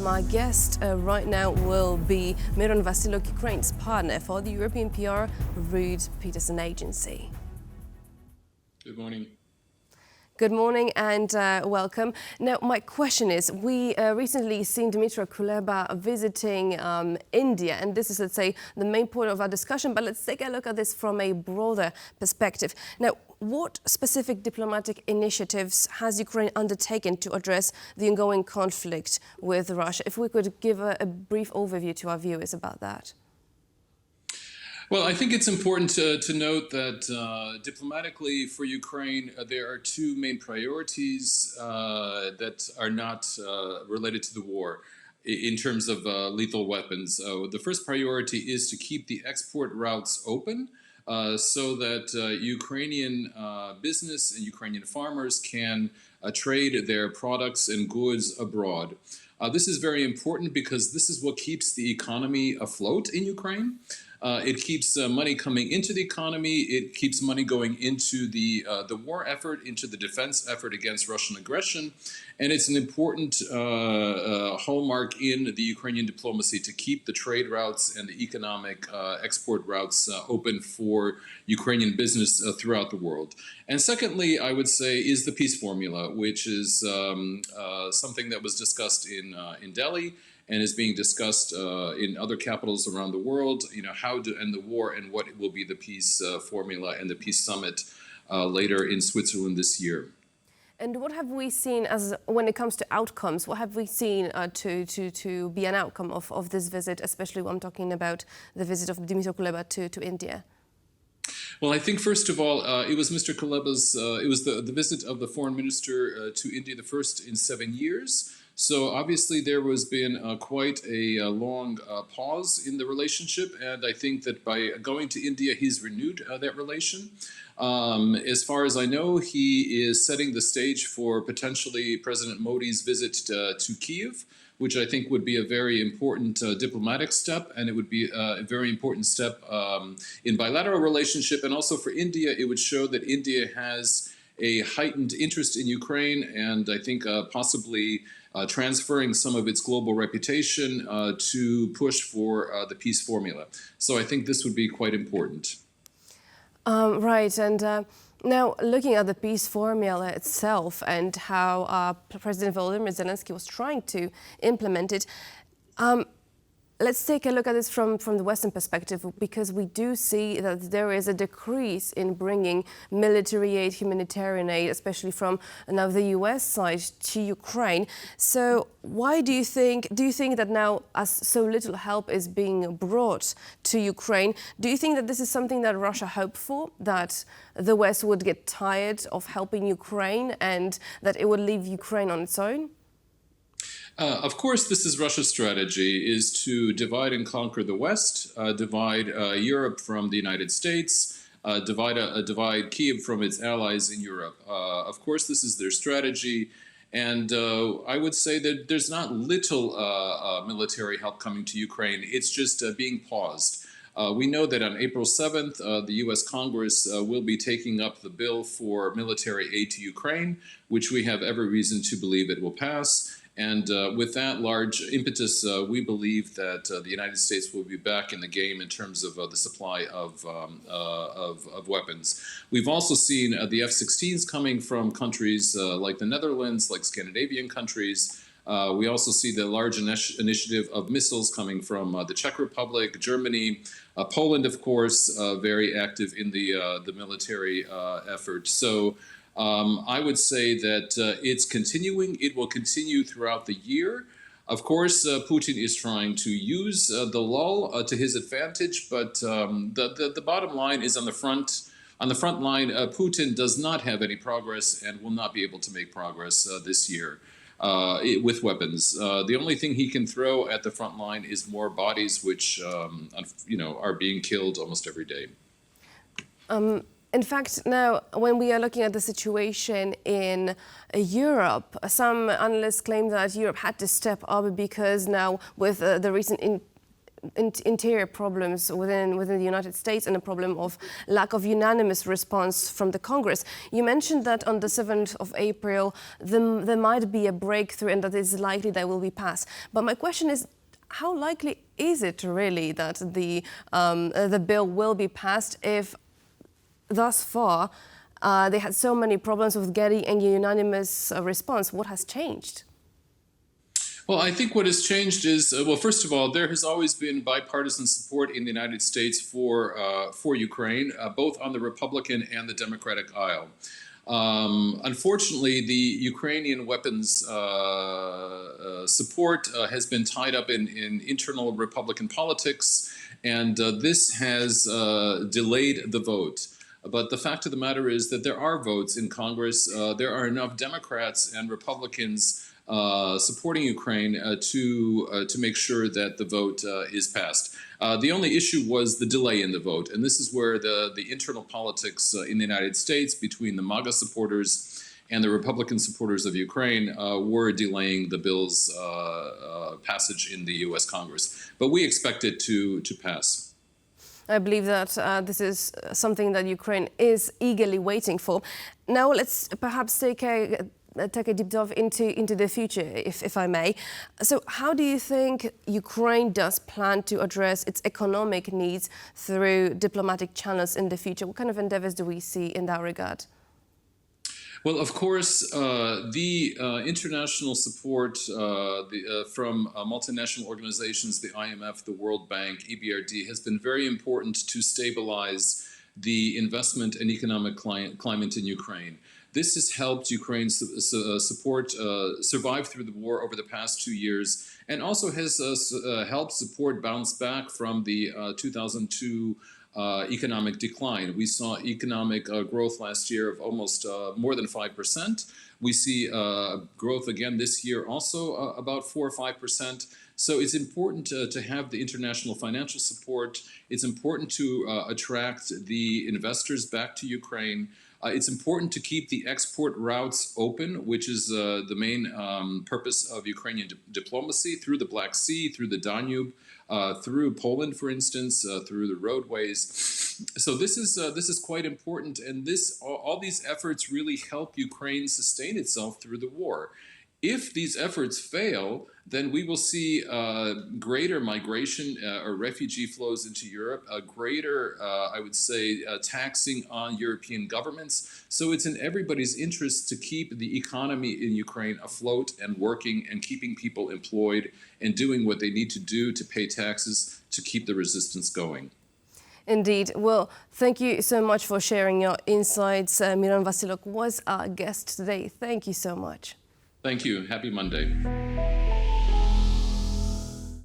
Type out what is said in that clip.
My guest right now will be Myron Wasylyk, Ukraine's partner for the European PR Rud Pedersen Agency. Good morning. Good morning and welcome. Now, my question is, we recently seen Dmytro Kuleba visiting India, and this is, let's say, the main point of our discussion, but let's take a look at this from a broader perspective. Now, what specific diplomatic initiatives has Ukraine undertaken to address the ongoing conflict with Russia? If we could give a brief overview to our viewers about that. Well, I think it's important to note that diplomatically for Ukraine, there are two main priorities that are not related to the war in terms of lethal weapons. The first priority is to keep the export routes open so that Ukrainian business and Ukrainian farmers can trade their products and goods abroad. This is very important because this is what keeps the economy afloat in Ukraine. It keeps money coming into the economy. It keeps money going into the war effort, into the defense effort against Russian aggression. And it's an important hallmark in the Ukrainian diplomacy to keep the trade routes and the economic export routes open for Ukrainian business throughout the world. And secondly, I would say, is the peace formula, which is something that was discussed in Delhi and is being discussed in other capitals around the world, how to end the war and what will be the peace formula and the peace summit later in Switzerland this year. And what have we seen when it comes to outcomes? What have we seen to be an outcome of this visit, especially when I'm talking about the visit of Dmytro Kuleba to India? Well, I think first of all, it was Mr. Kuleba's, it was the visit of the foreign minister to India, the first in 7 years. So obviously there was been quite a long pause in the relationship, and I think that by going to India, he's renewed that relation. As far as I know, he is setting the stage for potentially President Modi's visit to Kiev, which I think would be a very important diplomatic step, and it would be a very important step in bilateral relationship. And also for India, it would show that India has a heightened interest in Ukraine, and I think possibly transferring some of its global reputation to push for the peace formula. So I think this would be quite important. Right, and now looking at the peace formula itself and how President Volodymyr Zelensky was trying to implement it, let's take a look at this from the Western perspective, because we do see that there is a decrease in bringing military aid, humanitarian aid, especially from now the US side to Ukraine. So why do you think that now, as so little help is being brought to Ukraine, do you think that this is something that Russia hoped for, that the West would get tired of helping Ukraine and that it would leave Ukraine on its own? Of course, this is Russia's strategy, is to divide and conquer the West, divide Europe from the United States, divide Kiev from its allies in Europe. Of course, this is their strategy. And I would say that there's not little military help coming to Ukraine. It's just being paused. We know that on April 7th, the U.S. Congress will be taking up the bill for military aid to Ukraine, which we have every reason to believe it will pass. And with that large impetus, we believe that the United States will be back in the game in terms of the supply of weapons. We've also seen the F-16s coming from countries like the Netherlands, like Scandinavian countries. We also see the large initiative of missiles coming from the Czech Republic, Germany, Poland, of course, very active in the military effort. So I would say that it's continuing. It will continue throughout the year. Of course, Putin is trying to use the lull to his advantage, but the bottom line is on the front line, Putin does not have any progress and will not be able to make progress this year with weapons. The only thing he can throw at the front line is more bodies, which are being killed almost every day. In fact, now, when we are looking at the situation in Europe, some analysts claim that Europe had to step up because now with the recent interior problems within the United States and a problem of lack of unanimous response from the Congress. You mentioned that on the 7th of April, there might be a breakthrough and that it's likely that will be passed. But my question is, how likely is it really that the bill will be passed if thus far they had so many problems with getting a unanimous response? What has changed? Well, I think what has changed is, well, first of all, there has always been bipartisan support in the United States for Ukraine, both on the Republican and the Democratic aisle. Unfortunately, the Ukrainian weapons support has been tied up in internal Republican politics, and this has delayed the vote. But the fact of the matter is that there are votes in Congress. There are enough Democrats and Republicans supporting Ukraine to make sure that the vote is passed. The only issue was the delay in the vote, and this is where the internal politics in the United States between the MAGA supporters and the Republican supporters of Ukraine were delaying the bill's passage in the U.S. Congress. But we expect it to pass. I believe that this is something that Ukraine is eagerly waiting for. Now let's perhaps take a deep dive into the future, if I may. So how do you think Ukraine does plan to address its economic needs through diplomatic channels in the future? What kind of endeavors do we see in that regard? Well, of course, the international support from multinational organizations, the IMF, the World Bank, EBRD, has been very important to stabilize the investment and economic climate in Ukraine. This has helped Ukraine survive through the war over the past 2 years, and also has helped support bounce back from the 2002 economic decline. We saw economic growth last year of almost more than 5%. We see growth again this year, also about 4 or 5%. So it's important to have the international financial support. It's important to attract the investors back to Ukraine. It's important to keep the export routes open, which is the main purpose of Ukrainian diplomacy, through the Black Sea, through the Danube, through Poland, for instance, through the roadways. So this is quite important, and all these efforts really help Ukraine sustain itself through the war. If these efforts fail, then we will see greater migration or refugee flows into Europe, a greater, I would say, taxing on European governments. So it's in everybody's interest to keep the economy in Ukraine afloat and working and keeping people employed and doing what they need to do to pay taxes to keep the resistance going. Indeed. Well, thank you so much for sharing your insights. Myron Wasylyk was our guest today. Thank you so much. Thank you. Happy Monday.